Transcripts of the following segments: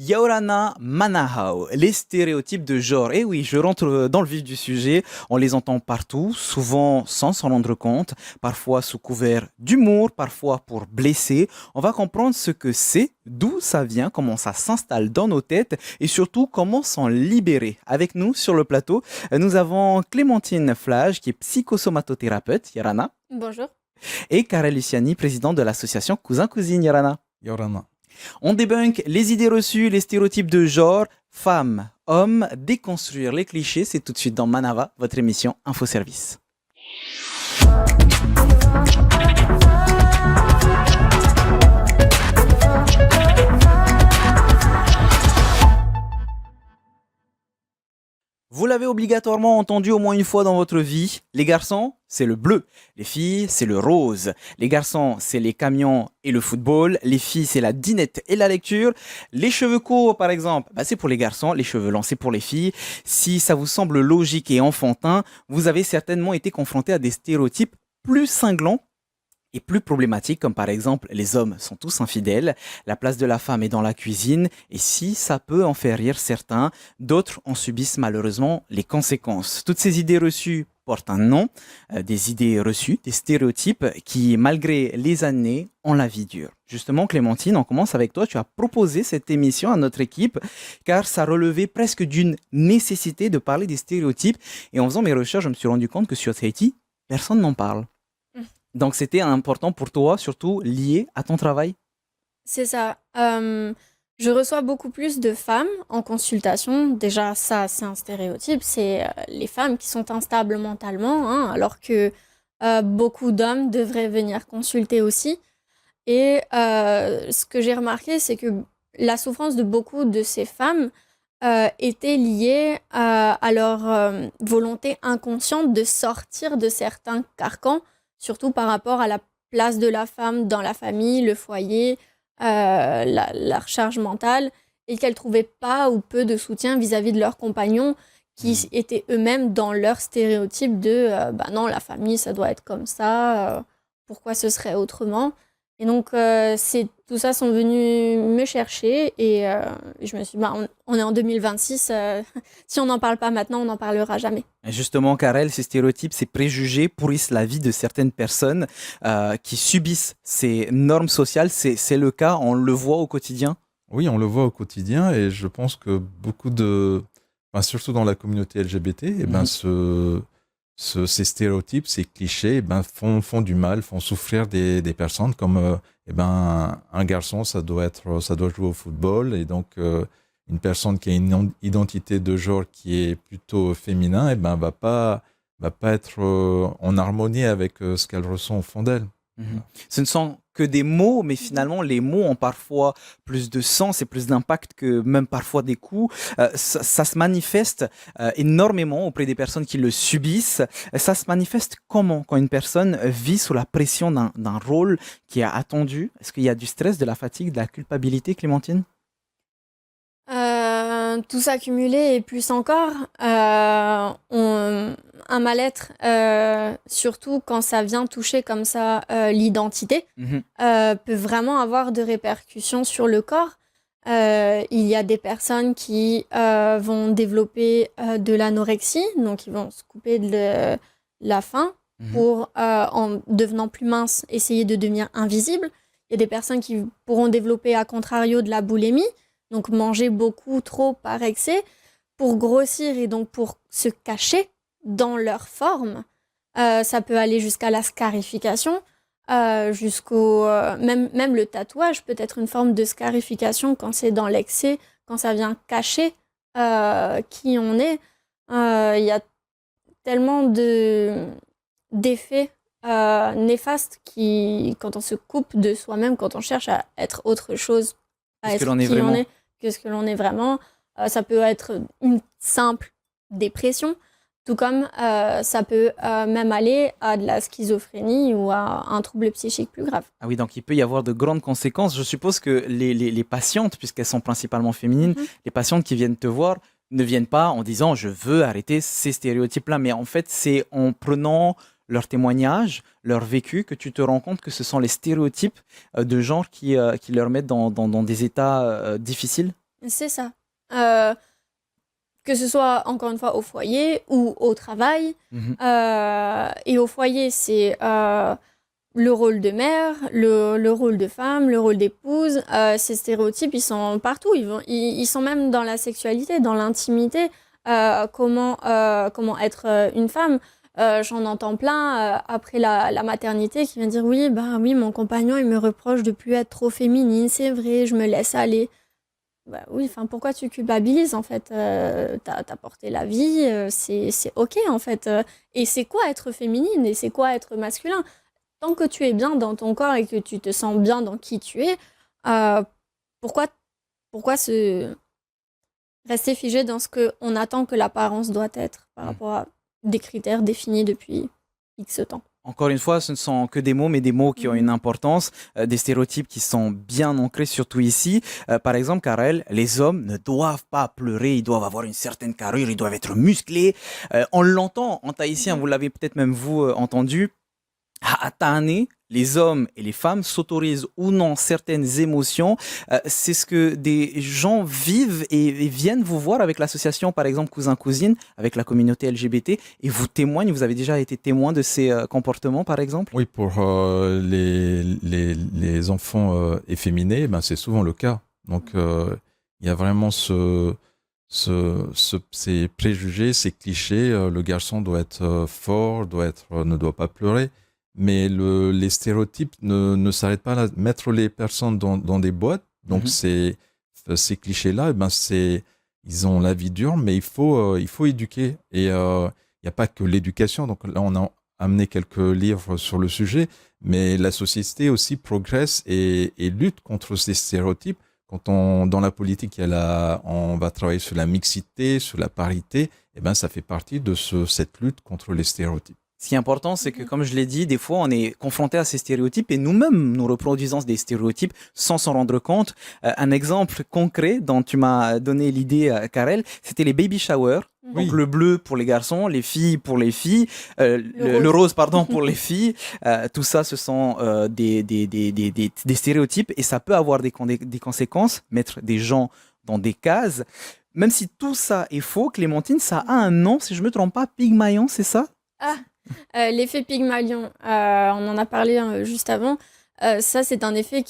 Yaorana Manahao, les stéréotypes de genre. Et oui, je rentre dans le vif du sujet. On les entend partout, souvent sans s'en rendre compte, parfois sous couvert d'humour, parfois pour blesser. On va comprendre ce que c'est, d'où ça vient, comment ça s'installe dans nos têtes et surtout comment s'en libérer. Avec nous sur le plateau, nous avons Clémentine Flage, qui est psychosomatothérapeute, Yarana, Bonjour. et Karel Luciani, président de l'association Cousin-Cousine, Yarana. Yorana. On débunk les idées reçues, les stéréotypes de genre, femmes, hommes, déconstruire les clichés, c'est tout de suite dans Manava, votre émission Infoservice. Vous l'avez obligatoirement entendu au moins une fois dans votre vie, les garçons, c'est le bleu, les filles, c'est le rose. Les garçons, c'est les camions et le football, les filles, c'est la dinette et la lecture. Les cheveux courts, par exemple, c'est pour les garçons, les cheveux longs, c'est pour les filles. Si ça vous semble logique et enfantin, vous avez certainement été confronté à des stéréotypes plus cinglants et plus problématiques, comme par exemple les hommes sont tous infidèles, la place de la femme est dans la cuisine, et si ça peut en faire rire certains, d'autres en subissent malheureusement les conséquences. Toutes ces idées reçues portent un nom, des idées reçues, des stéréotypes qui, malgré les années, ont la vie dure. Justement, Clémentine, on commence avec toi. Tu as proposé cette émission à notre équipe car ça relevait presque d'une nécessité de parler des stéréotypes, et en faisant mes recherches, je me suis rendu compte que sur Haïti, personne n'en parle. Donc, c'était important pour toi, surtout lié à ton travail? C'est ça. Je reçois beaucoup plus de femmes en consultation. Déjà, ça, c'est un stéréotype. C'est les femmes qui sont instables mentalement, hein, alors que beaucoup d'hommes devraient venir consulter aussi. Et ce que j'ai remarqué, c'est que la souffrance de beaucoup de ces femmes était liée à leur volonté inconsciente de sortir de certains carcans, surtout par rapport à la place de la femme dans la famille, le foyer, la recharge mentale, et qu'elles trouvaient pas ou peu de soutien vis-à-vis de leurs compagnons qui étaient eux-mêmes dans leur stéréotype de non, la famille, ça doit être comme ça, pourquoi ce serait autrement? Et donc, tout ça sont venus me chercher et je me suis dit, on est en 2026, si on n'en parle pas maintenant, on n'en parlera jamais. Justement, Karel, ces stéréotypes, ces préjugés pourrissent la vie de certaines personnes qui subissent ces normes sociales. C'est le cas, on le voit au quotidien. Oui, on le voit au quotidien et je pense que beaucoup surtout dans la communauté LGBT, ces stéréotypes, ces clichés, font du mal, font souffrir des personnes comme un garçon, ça doit jouer au football, et donc une personne qui a une identité de genre qui est plutôt féminin, va pas être en harmonie avec ce qu'elle ressent au fond d'elle. Ce ne sont que des mots, mais finalement, les mots ont parfois plus de sens et plus d'impact que même parfois des coups. Ça se manifeste énormément auprès des personnes qui le subissent. Ça se manifeste comment quand une personne vit sous la pression d'un rôle qui est attendu? Est-ce qu'il y a du stress, de la fatigue, de la culpabilité, Clémentine? Tout ça cumulé et plus encore, un mal-être, surtout quand ça vient toucher comme ça l'identité, peut vraiment avoir de répercussions sur le corps. Il y a des personnes qui vont développer de l'anorexie, donc ils vont se couper de la faim pour, en devenant plus mince, essayer de devenir invisible. Il y a des personnes qui pourront développer à contrario de la boulimie, donc manger beaucoup trop par excès pour grossir et donc pour se cacher dans leur forme. Ça peut aller jusqu'à la scarification, jusqu'au même le tatouage peut être une forme de scarification quand c'est dans l'excès, quand ça vient cacher qui on est. Il y a tellement d'effets néfastes quand on se coupe de soi-même, quand on cherche à être autre chose, à être qui on est, que ce que l'on est vraiment. Ça peut être une simple dépression, tout comme ça peut même aller à de la schizophrénie ou à un trouble psychique plus grave. Ah oui, donc il peut y avoir de grandes conséquences. Je suppose que les patientes, puisqu'elles sont principalement féminines, les patientes qui viennent te voir ne viennent pas en disant « je veux arrêter ces stéréotypes-là », mais en fait, c'est en prenant leurs témoignages, leur vécu, que tu te rends compte que ce sont les stéréotypes de genre qui leur mettent dans des états difficiles? C'est ça. Que ce soit, encore une fois, au foyer ou au travail. Mhm. Et au foyer, c'est le rôle de mère, le rôle de femme, le rôle d'épouse. Ces stéréotypes, ils sont partout. Ils sont même dans la sexualité, dans l'intimité. Comment être une femme. J'en entends plein après la maternité qui vient dire oui, bah oui, mon compagnon, il me reproche de plus être trop féminine, c'est vrai, je me laisse aller. Bah oui, enfin, pourquoi tu culpabilises en fait? T'as porté la vie, c'est ok en fait. Et c'est quoi être féminine et c'est quoi être masculin? Tant que tu es bien dans ton corps et que tu te sens bien dans qui tu es, euh, pourquoi, pourquoi se rester figé dans ce qu'on attend que l'apparence doit être par rapport à des critères définis depuis X temps? Encore une fois, ce ne sont que des mots, mais des mots qui ont une importance, des stéréotypes qui sont bien ancrés, surtout ici. Par exemple, Karel, les hommes ne doivent pas pleurer, ils doivent avoir une certaine carrure, ils doivent être musclés. On l'entend en tahitien, vous l'avez peut-être même vous entendu. Ha'atane, les hommes et les femmes s'autorisent ou non certaines émotions. C'est ce que des gens vivent et viennent vous voir avec l'association, par exemple, Cousin-Cousine, avec la communauté LGBT, et vous témoignent, vous avez déjà été témoin de ces comportements, par exemple? Oui, pour les enfants efféminés, ben, c'est souvent le cas. Donc, il y a vraiment ces préjugés, ces clichés. Le garçon doit être fort, ne doit pas pleurer. Mais les stéréotypes ne s'arrêtent pas là. Mettre les personnes dans des boîtes, donc ces clichés-là, ben ils ont la vie dure, mais il faut éduquer. Et il n'y a pas que l'éducation. Donc là, on a amené quelques livres sur le sujet, mais la société aussi progresse et lutte contre ces stéréotypes. Dans la politique, on va travailler sur la mixité, sur la parité, et ben ça fait partie de cette lutte contre les stéréotypes. Ce qui est important, c'est que, comme je l'ai dit, des fois, on est confronté à ces stéréotypes et nous-mêmes, nous reproduisons des stéréotypes sans s'en rendre compte. Un exemple concret dont tu m'as donné l'idée, Karel, c'était les baby showers. Oui. Donc le bleu pour les garçons, les filles pour les filles, le rose pardon, pour les filles. Tout ça, ce sont des stéréotypes et ça peut avoir des conséquences, mettre des gens dans des cases. Même si tout ça est faux, Clémentine, ça a un nom, si je ne me trompe pas, Pygmalion, c'est ça? L'effet Pygmalion, on en a parlé juste avant. Ça, c'est un effet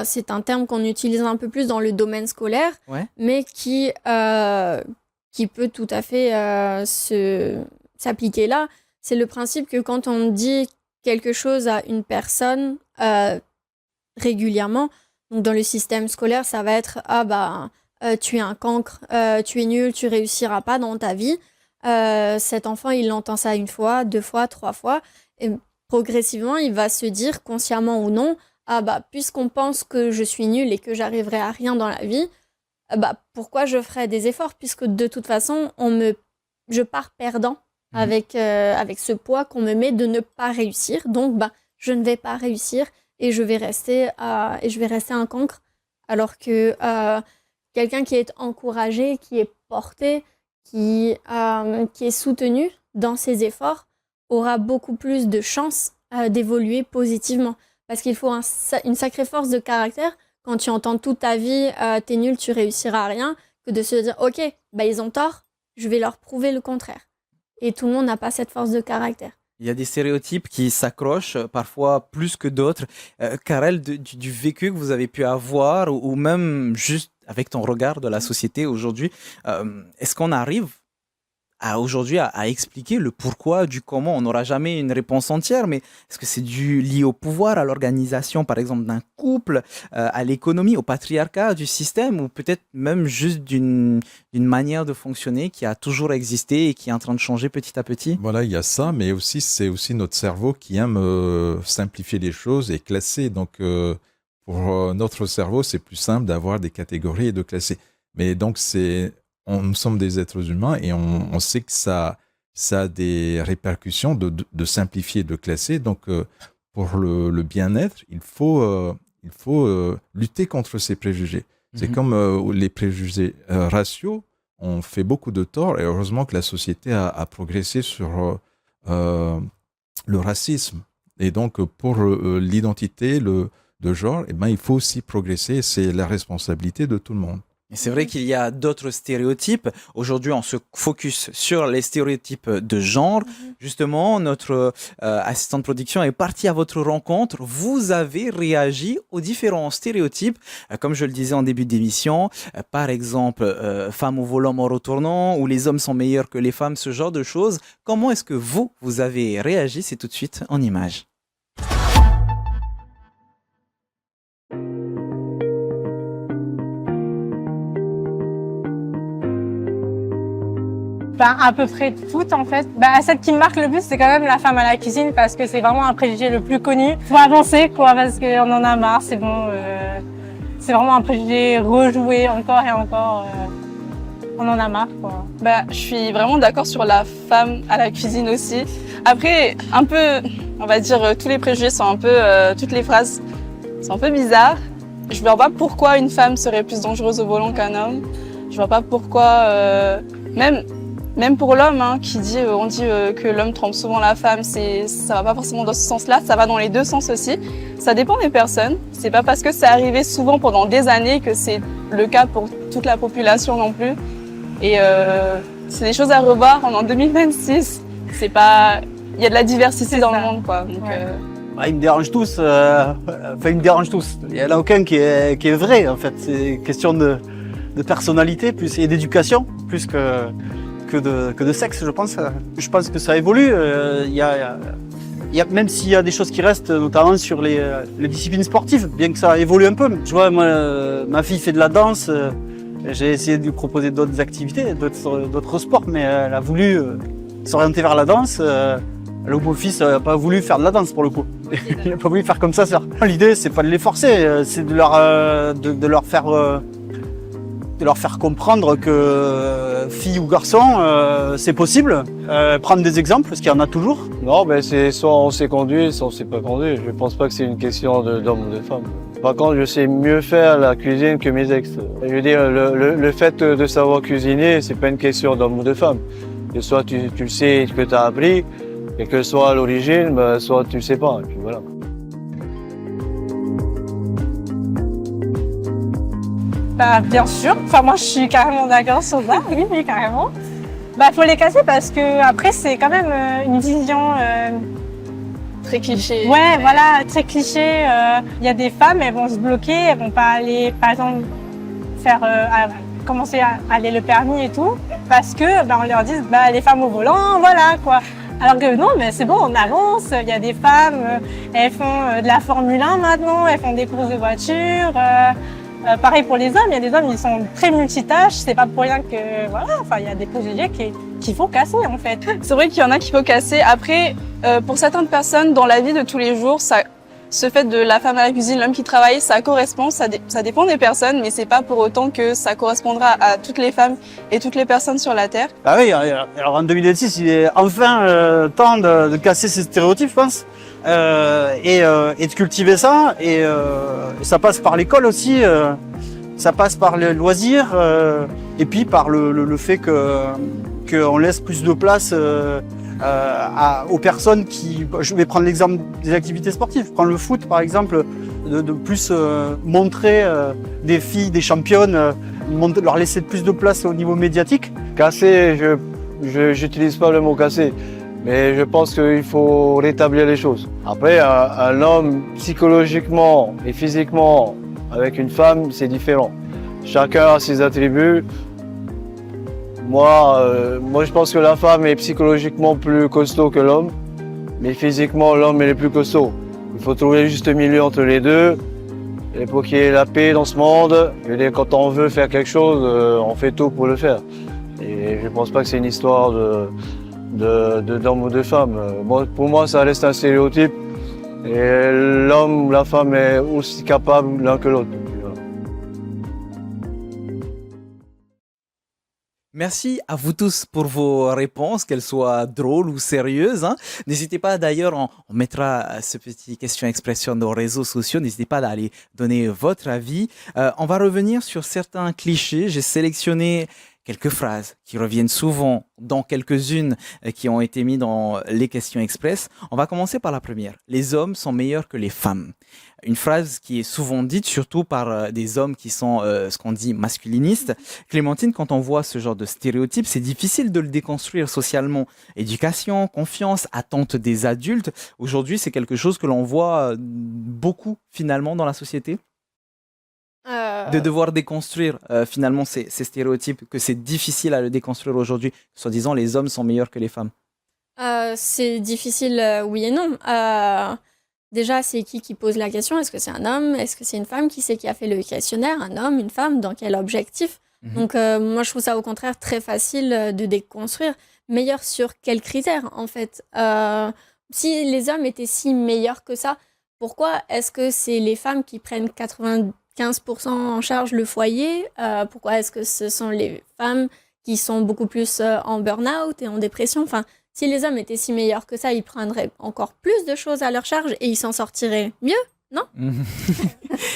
c'est un terme qu'on utilise un peu plus dans le domaine scolaire, mais qui peut tout à fait s'appliquer là. C'est le principe que quand on dit quelque chose à une personne régulièrement, donc dans le système scolaire, ça va être « Ah bah, tu es un cancre, tu es nul, tu réussiras pas dans ta vie ». Cet enfant, il entend ça une fois, 2 fois, 3 fois, et progressivement, il va se dire, consciemment ou non, ah bah, puisqu'on pense que je suis nulle et que j'arriverai à rien dans la vie, bah, pourquoi je ferais des efforts, puisque de toute façon, je pars perdant avec ce poids qu'on me met de ne pas réussir, donc bah, je ne vais pas réussir et je vais rester un cancre, alors que quelqu'un qui est encouragé, qui est porté, qui est soutenu dans ses efforts, aura beaucoup plus de chances d'évoluer positivement. Parce qu'il faut une sacrée force de caractère quand tu entends toute ta vie « t'es nul, tu réussiras à rien », que de se dire « ok, bah, ils ont tort, je vais leur prouver le contraire ». Et tout le monde n'a pas cette force de caractère. Il y a des stéréotypes qui s'accrochent, parfois plus que d'autres. Karel, du vécu que vous avez pu avoir, ou même juste avec ton regard de la société aujourd'hui, est-ce qu'on arrive aujourd'hui à expliquer le pourquoi, du comment? On n'aura jamais une réponse entière, mais est-ce que c'est lié au pouvoir, à l'organisation, par exemple, d'un couple, à l'économie, au patriarcat du système, ou peut-être même juste d'une manière de fonctionner qui a toujours existé et qui est en train de changer petit à petit? Voilà, il y a ça, mais aussi c'est aussi notre cerveau qui aime simplifier les choses et classer. Donc, pour notre cerveau, c'est plus simple d'avoir des catégories et de classer. Mais donc, nous sommes des êtres humains et on sait que ça a des répercussions de simplifier, de classer. Donc, pour le bien-être, il faut lutter contre ces préjugés. C'est comme les préjugés raciaux ont fait beaucoup de tort et heureusement que la société a progressé sur le racisme. Et donc, pour l'identité, de genre, eh ben, il faut aussi progresser. C'est la responsabilité de tout le monde. Et c'est vrai qu'il y a d'autres stéréotypes. Aujourd'hui, on se focus sur les stéréotypes de genre. Justement, notre assistante de production est partie à votre rencontre. Vous avez réagi aux différents stéréotypes. Comme je le disais en début d'émission, par exemple, femmes au volant en retournant, ou les hommes sont meilleurs que les femmes, ce genre de choses. Comment est-ce que vous avez réagi? C'est tout de suite en images. À peu près toutes en fait. Celle qui me marque le plus, c'est quand même la femme à la cuisine parce que c'est vraiment un préjugé le plus connu. Faut avancer quoi, parce qu'on en a marre, c'est bon. C'est vraiment un préjugé rejoué encore et encore. On en a marre quoi. Je suis vraiment d'accord sur la femme à la cuisine aussi. Après, un peu, on va dire, tous les préjugés sont un peu, toutes les phrases sont un peu bizarres. Je vois pas pourquoi une femme serait plus dangereuse au volant qu'un homme. Je vois pas pourquoi, même pour l'homme, on dit que l'homme trompe souvent la femme, ça va pas forcément dans ce sens-là, ça va dans les deux sens aussi. Ça dépend des personnes. C'est pas parce que c'est arrivé souvent pendant des années que c'est le cas pour toute la population non plus. Et c'est des choses à revoir. On est en 2026. C'est pas, il y a de la diversité dans le monde, quoi. Donc, Ils me dérangent tous. Ils me dérangent tous. Il y en a aucun qui est vrai en fait. C'est question de personnalité plus et d'éducation plus que de sexe, je pense. Je pense que ça évolue. Même s'il y a des choses qui restent, notamment sur les disciplines sportives, bien que ça évolue un peu. Je vois, moi, ma fille fait de la danse. J'ai essayé de lui proposer d'autres activités, d'autres sports, mais elle a voulu s'orienter vers la danse. Le beau-fils n'a pas voulu faire de la danse pour le coup. Il n'a pas voulu faire comme ça. L'idée, c'est pas de les forcer, c'est de leur faire comprendre que fille ou garçon, c'est possible. Prendre des exemples, parce qu'il y en a toujours. Non, c'est soit on s'est conduit, soit on s'est pas conduit. Je pense pas que c'est une question d'homme ou de femme. Par contre, je sais mieux faire la cuisine que mes ex. Je veux dire, le fait de savoir cuisiner, c'est pas une question d'homme ou de femme. Et soit tu le sais que tu as appris, et que soit à l'origine, soit tu le sais pas. Et puis voilà. Bien sûr. Moi, je suis carrément d'accord sur ça. Oui, carrément. Faut les casser parce que après, c'est quand même une vision très cliché. Ouais, voilà, très cliché. Il y a des femmes, elles vont se bloquer, elles vont pas aller, par exemple, commencer à aller le permis et tout, parce que on leur dit les femmes au volant, voilà quoi. Alors que non, mais c'est bon, on avance. Il y a des femmes, elles font de la Formule 1 maintenant, elles font des courses de voiture. Pareil pour les hommes, il y a des hommes, ils sont très multitâches. C'est pas pour rien que il y a des préjugés qu'il faut casser en fait. C'est vrai qu'il y en a qu'il faut casser. Après, pour certaines personnes, dans la vie de tous les jours, ce fait de la femme à la cuisine, l'homme qui travaille, ça correspond, ça dépend des personnes, mais c'est pas pour autant que ça correspondra à toutes les femmes et toutes les personnes sur la Terre. Ah oui, alors en 2026, il est enfin temps de casser ces stéréotypes, je pense. Et de cultiver ça, et ça passe par l'école aussi, ça passe par les loisirs, et puis par le fait qu'on laisse plus de place aux personnes qui... Je vais prendre l'exemple des activités sportives, prendre le foot par exemple, de plus montrer des filles, des championnes, leur laisser plus de place au niveau médiatique. Casser, j'utilise pas le mot casser. Mais je pense qu'il faut rétablir les choses. Après, un homme, psychologiquement et physiquement, avec une femme, c'est différent. Chacun a ses attributs. Moi, je pense que la femme est psychologiquement plus costaud que l'homme, mais physiquement, l'homme est le plus costaud. Il faut trouver le juste milieu entre les deux. Et pour qu'il y ait la paix dans ce monde, je veux dire, quand on veut faire quelque chose, on fait tout pour le faire. Et je ne pense pas que c'est une histoire d'homme ou de femme. Pour moi, ça reste un stéréotype. Et l'homme ou la femme est aussi capable l'un que l'autre. Merci à vous tous pour vos réponses, qu'elles soient drôles ou sérieuses. N'hésitez pas d'ailleurs, on mettra ce petit question-expression dans les réseaux sociaux. N'hésitez pas à aller donner votre avis. On va revenir sur certains clichés. J'ai sélectionné quelques phrases qui reviennent souvent dans quelques-unes qui ont été mises dans les questions express. On va commencer par la première. Les hommes sont meilleurs que les femmes. Une phrase qui est souvent dite, surtout par des hommes qui sont ce qu'on dit masculinistes. Clémentine, quand on voit ce genre de stéréotype, c'est difficile de le déconstruire socialement. Éducation, confiance, attente des adultes. Aujourd'hui, c'est quelque chose que l'on voit beaucoup finalement dans la société. De devoir déconstruire finalement ces stéréotypes, que c'est difficile à le déconstruire aujourd'hui. Soi-disant, les hommes sont meilleurs que les femmes. C'est difficile, oui et non. Déjà, c'est qui pose la question? Est-ce que c'est un homme? Est-ce que c'est une femme? Qui c'est qui a fait le questionnaire? Un homme, une femme? Dans quel objectif? Donc, moi, je trouve ça au contraire très facile de déconstruire. Meilleur sur quels critères, en fait? Si les hommes étaient si meilleurs que ça, pourquoi est-ce que c'est les femmes qui prennent 95% en charge le foyer? Pourquoi est-ce que ce sont les femmes qui sont beaucoup plus en burn-out et en dépression? Enfin, si les hommes étaient si meilleurs que ça, ils prendraient encore plus de choses à leur charge et ils s'en sortiraient mieux, non?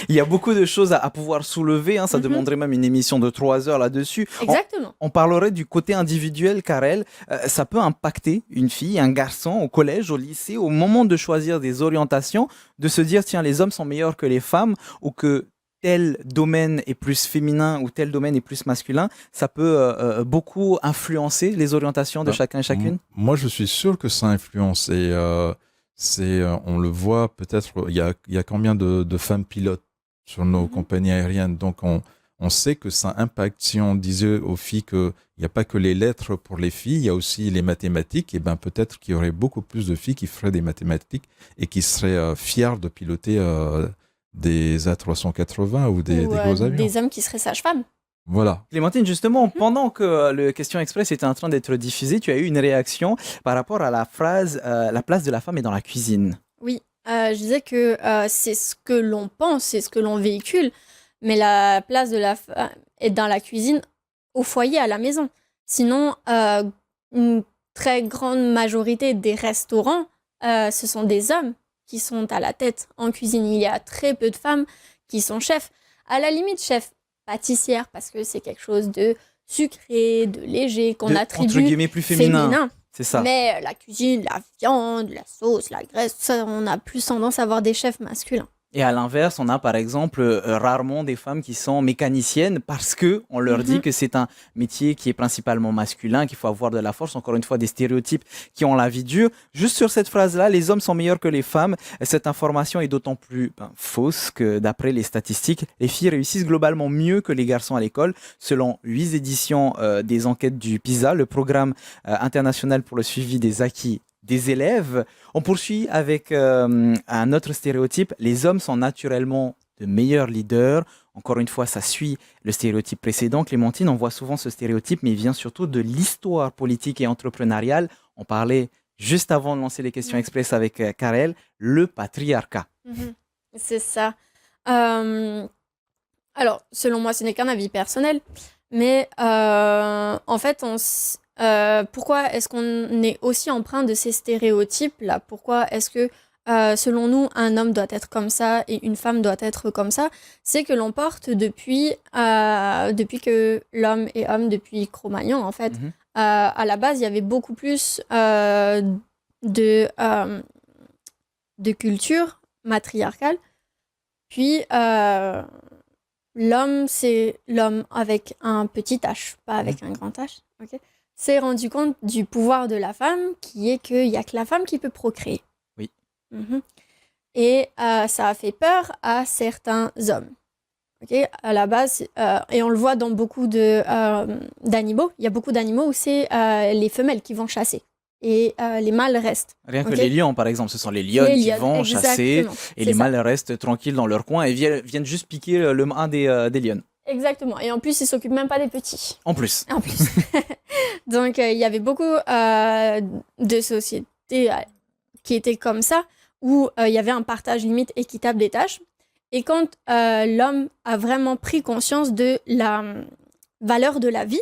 Il y a beaucoup de choses à pouvoir soulever, hein, ça demanderait même une émission de 3 heures là-dessus. Exactement. On parlerait du côté individuel, Karel. Ça peut impacter une fille, un garçon au collège, au lycée, au moment de choisir des orientations, de se dire, tiens, les hommes sont meilleurs que les femmes, ou que tel domaine est plus féminin ou tel domaine est plus masculin. Ça peut beaucoup influencer les orientations de chacun et chacune. Moi, je suis sûr que ça influence. Et on le voit peut-être, il y a combien de femmes pilotes sur nos compagnies aériennes. Donc, on sait que ça impacte. Si on disait aux filles qu'il n'y a pas que les lettres pour les filles, il y a aussi les mathématiques, et ben peut-être qu'il y aurait beaucoup plus de filles qui feraient des mathématiques et qui seraient fières de piloter des A380 ou des gros avions. Des hommes qui seraient sages-femmes. Voilà. Clémentine, justement, pendant que le Question Express était en train d'être diffusé, tu as eu une réaction par rapport à la phrase « La place de la femme est dans la cuisine ». Oui, je disais que c'est ce que l'on pense, c'est ce que l'on véhicule, mais la place de la femme est dans la cuisine, au foyer, à la maison. Sinon, une très grande majorité des restaurants, ce sont des hommes qui sont à la tête en cuisine. Il y a très peu de femmes qui sont chefs. À la limite, chef pâtissière, parce que c'est quelque chose de sucré, de léger, qu'on attribue entre guillemets plus féminin. C'est ça. Mais la cuisine, la viande, la sauce, la graisse, ça, on a plus tendance à avoir des chefs masculins. Et à l'inverse, on a par exemple rarement des femmes qui sont mécaniciennes parce que on leur dit que c'est un métier qui est principalement masculin, qu'il faut avoir de la force. Encore une fois, des stéréotypes qui ont la vie dure. Juste sur cette phrase-là, les hommes sont meilleurs que les femmes. Cette information est d'autant plus fausse que d'après les statistiques, les filles réussissent globalement mieux que les garçons à l'école. Selon 8 éditions des enquêtes du PISA, le programme international pour le suivi des acquis des élèves. On poursuit avec un autre stéréotype. Les hommes sont naturellement de meilleurs leaders. Encore une fois, ça suit le stéréotype précédent. Clémentine, on voit souvent ce stéréotype, mais il vient surtout de l'histoire politique et entrepreneuriale. On parlait juste avant de lancer les questions express avec Karel, le patriarcat. C'est ça. Alors, selon moi, ce n'est qu'un avis personnel, mais en fait, pourquoi est-ce qu'on est aussi empreint de ces stéréotypes-là? Pourquoi est-ce que, selon nous, un homme doit être comme ça et une femme doit être comme ça? C'est que l'on porte depuis que l'homme est homme, depuis Cro-Magnon, en fait. À la base, il y avait beaucoup plus de culture matriarcale. Puis, l'homme, c'est l'homme avec un petit H, pas avec un grand H. Okay, s'est rendu compte du pouvoir de la femme, qui est qu'il n'y a que la femme qui peut procréer. Oui. Et ça a fait peur à certains hommes. Okay, à la base, et on le voit dans beaucoup d'animaux. Il y a beaucoup d'animaux où c'est les femelles qui vont chasser. Et les mâles restent. Rien que les lions, par exemple. Ce sont les lionnes qui vont chasser. Et les mâles restent tranquilles dans leur coin et viennent juste piquer un des lionnes. Exactement. Et en plus, ils s'occupent même pas des petits. En plus. Donc, il y avait beaucoup de sociétés qui étaient comme ça, où il y avait un partage limite équitable des tâches. Et quand l'homme a vraiment pris conscience de la valeur de la vie,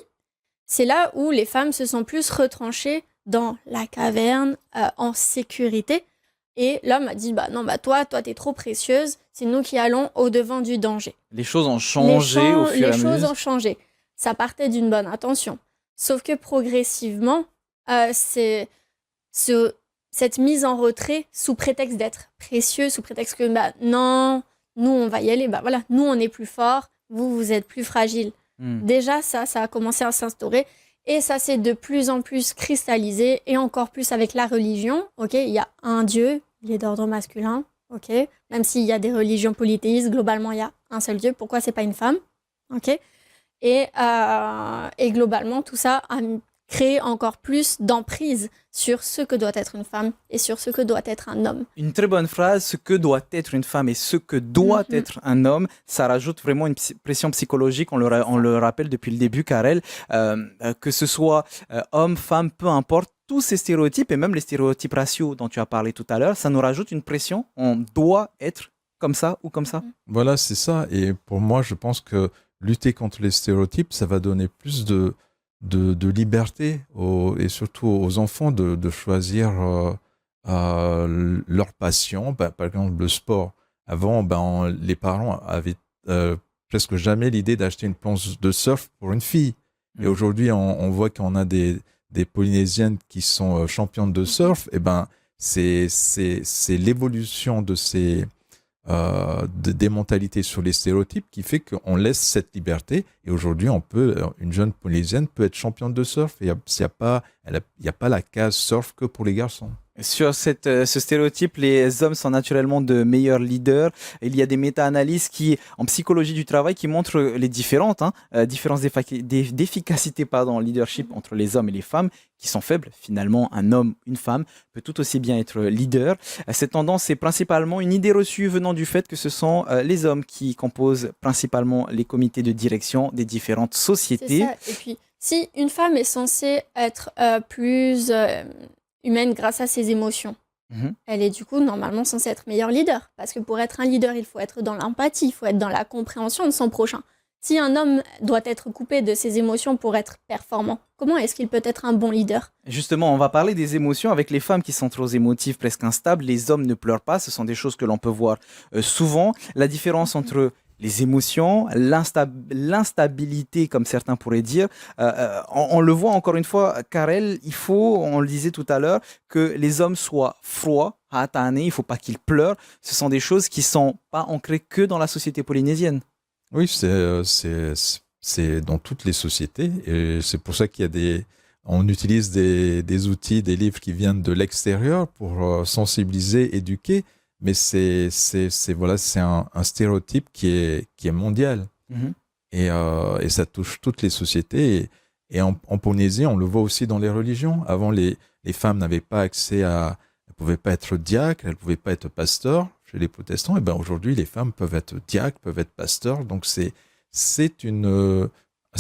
c'est là où les femmes se sont plus retranchées dans la caverne, en sécurité. Et l'homme a dit, toi, t'es trop précieuse, c'est nous qui allons au-devant du danger. Les choses ont changé au fur et à mesure. Les choses ont changé. ça partait d'une bonne intention. Sauf que progressivement, cette mise en retrait sous prétexte d'être précieux, sous prétexte que non, nous on va y aller, voilà, nous on est plus fort, vous êtes plus fragile. Déjà ça a commencé à s'instaurer et ça s'est de plus en plus cristallisé et encore plus avec la religion. Ok, il y a un Dieu, il est d'ordre masculin. Ok, même s'il y a des religions polythéistes, globalement il y a un seul Dieu. Pourquoi c'est pas une femme? Ok, et globalement tout ça a créé encore plus d'emprise sur ce que doit être une femme et sur ce que doit être un homme. Une très bonne phrase, ce que doit être une femme et ce que doit être un homme, ça rajoute vraiment une pression psychologique, on le rappelle depuis le début, Karel, que ce soit homme, femme, peu importe, tous ces stéréotypes et même les stéréotypes raciaux dont tu as parlé tout à l'heure, ça nous rajoute une pression, on doit être comme ça ou comme ça. Voilà, c'est ça. Et pour moi, je pense que lutter contre les stéréotypes, ça va donner plus de liberté et surtout aux enfants de choisir leur passion. Par exemple, le sport. Avant, les parents avaient presque jamais l'idée d'acheter une planche de surf pour une fille. Et aujourd'hui, on voit qu'on a des Polynésiennes qui sont championnes de surf. Et c'est l'évolution de des mentalités sur les stéréotypes qui fait qu'on laisse cette liberté et aujourd'hui une jeune Polynésienne peut être championne de surf et il n'y a pas la case surf que pour les garçons. Sur ce stéréotype, les hommes sont naturellement de meilleurs leaders. Il y a des méta-analyses en psychologie du travail qui montrent les différences d'efficacité en leadership entre les hommes et les femmes qui sont faibles. Finalement, un homme, une femme peut tout aussi bien être leader. Cette tendance est principalement une idée reçue venant du fait que ce sont les hommes qui composent principalement les comités de direction des différentes sociétés. C'est ça. Et puis, si une femme est censée être plus humaine grâce à ses émotions, elle est du coup normalement censée être meilleure leader. Parce que pour être un leader, il faut être dans l'empathie, il faut être dans la compréhension de son prochain. Si un homme doit être coupé de ses émotions pour être performant, comment est-ce qu'il peut être un bon leader? Justement, on va parler des émotions avec les femmes qui sont trop émotives, presque instables. Les hommes ne pleurent pas, ce sont des choses que l'on peut voir souvent. La différence entre les émotions, l'instabilité, comme certains pourraient dire, on le voit encore une fois, Karel, on le disait tout à l'heure, que les hommes soient froids, il ne faut pas qu'ils pleurent. Ce sont des choses qui ne sont pas ancrées que dans la société polynésienne. Oui, c'est dans toutes les sociétés et c'est pour ça on utilise des outils, des livres qui viennent de l'extérieur pour sensibiliser, éduquer. Mais c'est un stéréotype qui est mondial et ça touche toutes les sociétés et en Polynésie on le voit aussi dans les religions. Avant les femmes n'avaient pas accès elles pouvaient pas être diacres, elles pouvaient pas être pasteurs chez les protestants. Et aujourd'hui les femmes peuvent être diacres, peuvent être pasteurs. Donc c'est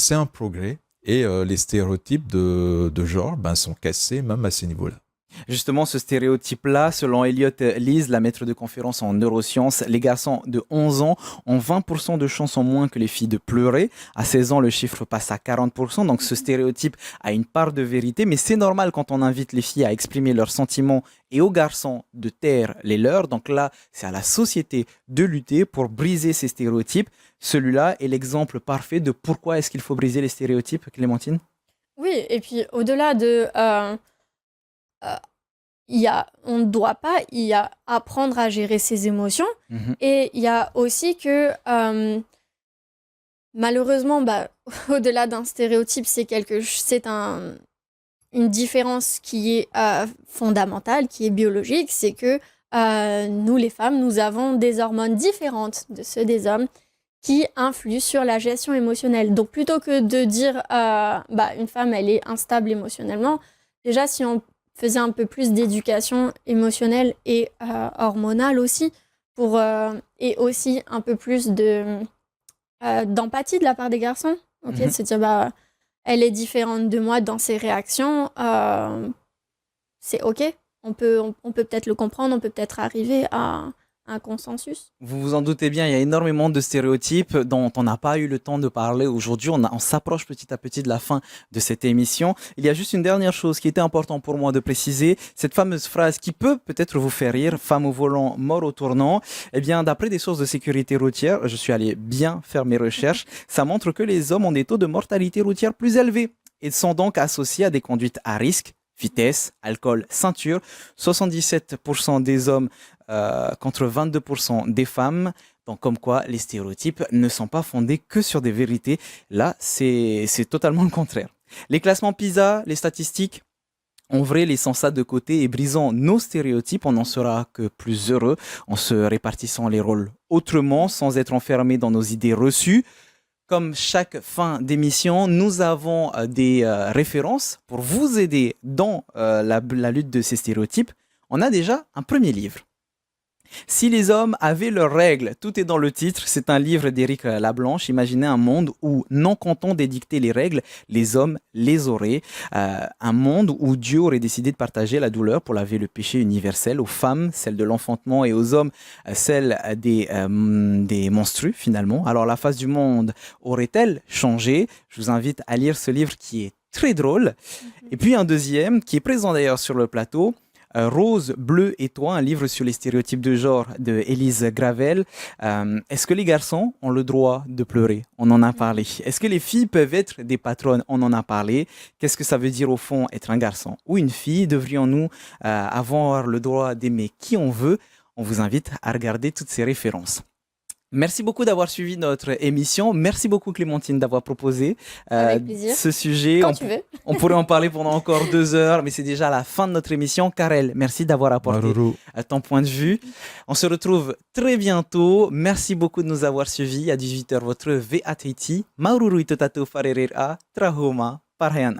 un progrès et les stéréotypes de genre sont cassés même à ces niveaux-là. Justement, ce stéréotype-là, selon Elliot Lees, la maître de conférence en neurosciences, les garçons de 11 ans ont 20% de chance en moins que les filles de pleurer. À 16 ans, le chiffre passe à 40%. Donc, ce stéréotype a une part de vérité. Mais c'est normal quand on invite les filles à exprimer leurs sentiments et aux garçons de taire les leurs. Donc là, c'est à la société de lutter pour briser ces stéréotypes. Celui-là est l'exemple parfait de pourquoi est-ce qu'il faut briser les stéréotypes, Clémentine? Oui, et puis au-delà de... on ne doit pas, il y a apprendre à gérer ses émotions et il y a aussi que malheureusement au-delà d'un stéréotype c'est une différence qui est fondamentale, qui est biologique, c'est que nous les femmes, nous avons des hormones différentes de ceux des hommes qui influent sur la gestion émotionnelle. Donc plutôt que de dire une femme elle est instable émotionnellement, déjà si on faisait un peu plus d'éducation émotionnelle et hormonale aussi, et aussi un peu plus d'empathie de la part des garçons, de se dire elle est différente de moi dans ses réactions, c'est ok, on peut peut-être le comprendre, on peut peut-être arriver à un consensus. Vous vous en doutez bien, il y a énormément de stéréotypes dont on n'a pas eu le temps de parler aujourd'hui. On s'approche petit à petit de la fin de cette émission. Il y a juste une dernière chose qui était important pour moi de préciser. Cette fameuse phrase qui peut peut-être vous faire rire, femme au volant, mort au tournant. Eh bien, d'après des sources de sécurité routière, je suis allé bien faire mes recherches, ça montre que les hommes ont des taux de mortalité routière plus élevés et sont donc associés à des conduites à risque. Vitesse, alcool, ceinture, 77% des hommes contre 22% des femmes. Donc comme quoi les stéréotypes ne sont pas fondés que sur des vérités. Là, c'est totalement le contraire. Les classements PISA, les statistiques, en vrai, laissant ça de côté et brisant nos stéréotypes, on n'en sera que plus heureux en se répartissant les rôles autrement, sans être enfermés dans nos idées reçues. Comme chaque fin d'émission, nous avons des références pour vous aider dans la lutte de ces stéréotypes. On a déjà un premier livre. Si les hommes avaient leurs règles, tout est dans le titre. C'est un livre d'Éric Lablanche. Imaginez un monde où, non content d'édicter les règles, les hommes les auraient. Un monde où Dieu aurait décidé de partager la douleur pour laver le péché universel aux femmes, celle de l'enfantement, et aux hommes, celle des menstrues finalement. Alors la face du monde aurait-elle changé? Je vous invite à lire ce livre qui est très drôle. Et puis un deuxième qui est présent d'ailleurs sur le plateau. Rose, bleu et toi, un livre sur les stéréotypes de genre de Élise Gravel. Est-ce que les garçons ont le droit de pleurer? On en a parlé. Est-ce que les filles peuvent être des patronnes? On en a parlé. Qu'est-ce que ça veut dire au fond être un garçon ou une fille? Devrions-nous avoir le droit d'aimer qui on veut? On vous invite à regarder toutes ces références. Merci beaucoup d'avoir suivi notre émission. Merci beaucoup Clémentine d'avoir proposé Avec plaisir. ce sujet. Quand tu veux. On pourrait en parler pendant encore 2 heures, mais c'est déjà la fin de notre émission. Karel, merci d'avoir apporté ton point de vue. On se retrouve très bientôt. Merci beaucoup de nous avoir suivis. À 18h, votre VATT. Maururu itotato farerera trahoma parhayan.